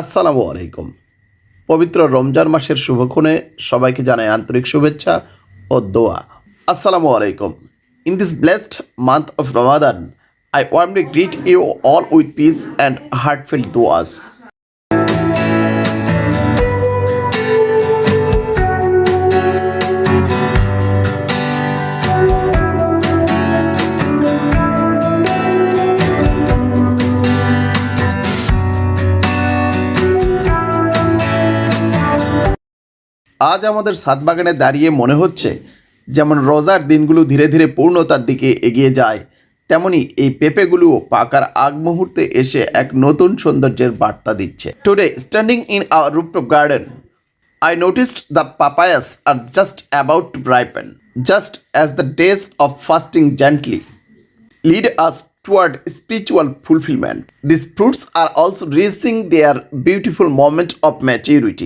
আসসালামু আলাইকুম। পবিত্র রমজান মাসের শুভক্ষণে সবাইকে জানাই আন্তরিক শুভেচ্ছা ও দোয়া। আসসালামু আলাইকুম। In this blessed month of Ramadan, I warmly greet you all with peace and heartfelt duas. আজ আমাদের ছাদ বাগানে দাঁড়িয়ে মনে হচ্ছে যেমন রোজার দিনগুলো ধীরে ধীরে পূর্ণতার দিকে এগিয়ে যায়, তেমনি এই পেঁপেগুলোও পাকার আগ মুহূর্তে এসে এক নতুন সৌন্দর্যের বার্তা দিচ্ছে। Today standing in our rooftop garden, I noticed the papayas are just about to ripen, just as the days of fasting gently lead us toward spiritual fulfillment. These fruits are also reaching their beautiful moment of maturity.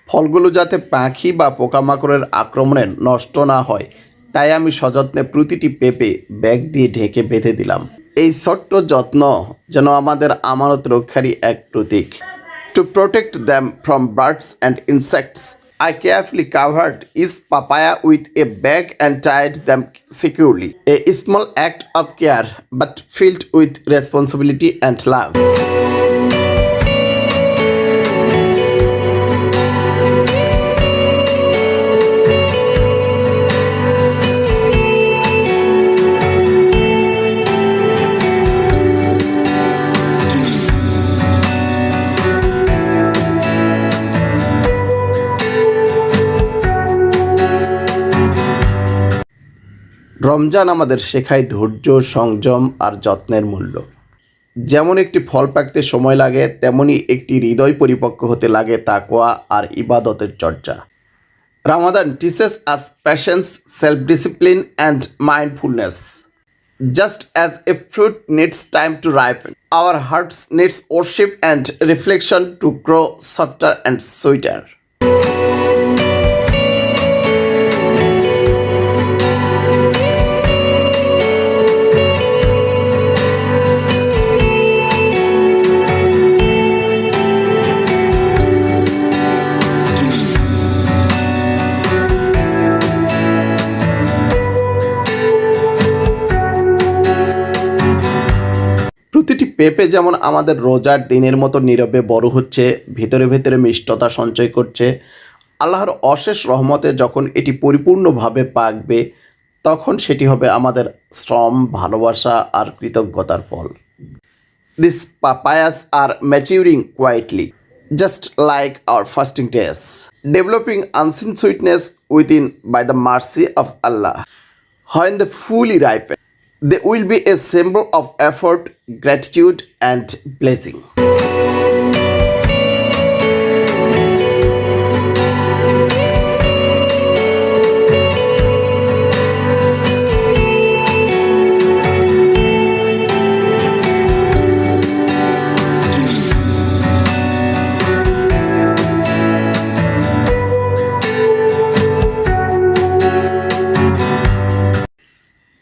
ফলগুলো যাতে পাখি বা পোকামাকড়ের আক্রমণে নষ্ট না হয়, তাই আমি সযত্নে প্রতিটি পেঁপে ব্যাগ দিয়ে ঢেকে বেঁধে দিলাম। এই ছোট্ট যত্ন যেন আমাদের আমানত রক্ষারই এক প্রতীক। To protect them from birds and insects, I carefully covered each papaya with a bag and tied them securely. A small act of care, but filled with responsibility and love. Ramzan আমাদের শেখায় ধৈর্য, সংযম আর যত্নের মূল্য। যেমন একটি ফল পাকতে সময় লাগে, তেমনি একটি হৃদয় পরিপক্ক হতে লাগে তাকওয়া আর ইবাদতের চর্চা। Ramadan teaches us patience, self-discipline and mindfulness. Just as a fruit needs time to ripen, our hearts needs worship and reflection to grow softer and sweeter. প্রতিটি পেঁপে যেমন আমাদের রোজার দিনের মতো নীরবে বড় হচ্ছে, ভেতরে ভেতরে মিষ্টতা সঞ্চয় করছে, আল্লাহর অশেষ রহমতে যখন এটি পরিপূর্ণভাবে পাকবে, তখন সেটি হবে আমাদের শ্রম, ভালোবাসা আর কৃতজ্ঞতার ফল। These papayas are maturing quietly, just like our fasting days, developing unseen sweetness within by the mercy of Allah. When they fully ripen, they will be a symbol of effort, gratitude, and blessing.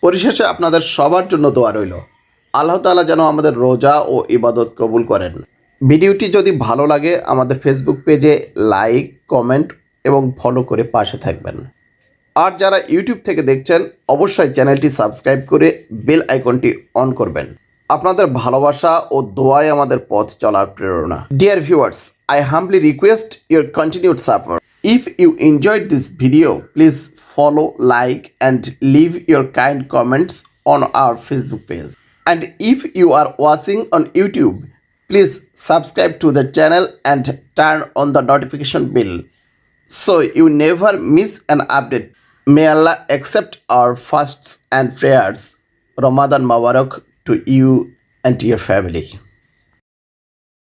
পরিশেষে আপনাদের সবার জন্য দোয়া রইল। আল্লাহ তাআলা যেন আমাদের রোজা ও ইবাদত কবুল করেন। ভিডিওটি যদি ভালো লাগে আমাদের ফেসবুক পেজে লাইক, কমেন্ট এবং ফলো করে পাশে থাকবেন। আর যারা ইউটিউব থেকে দেখছেন অবশ্যই চ্যানেলটি সাবস্ক্রাইব করে বেল আইকনটি অন করবেন। আপনাদের ভালোবাসা ও দোয়াই আমাদের পথ চলার প্রেরণা। Dear viewers, I humbly request your continued support. If you enjoyed this video, please follow, like, and leave your kind comments on our Facebook page. And if you are watching on YouTube, please subscribe to the channel and turn on the notification bell so you never miss an update. May Allah accept our fasts and prayers. Ramadan Mubarak to you and your family.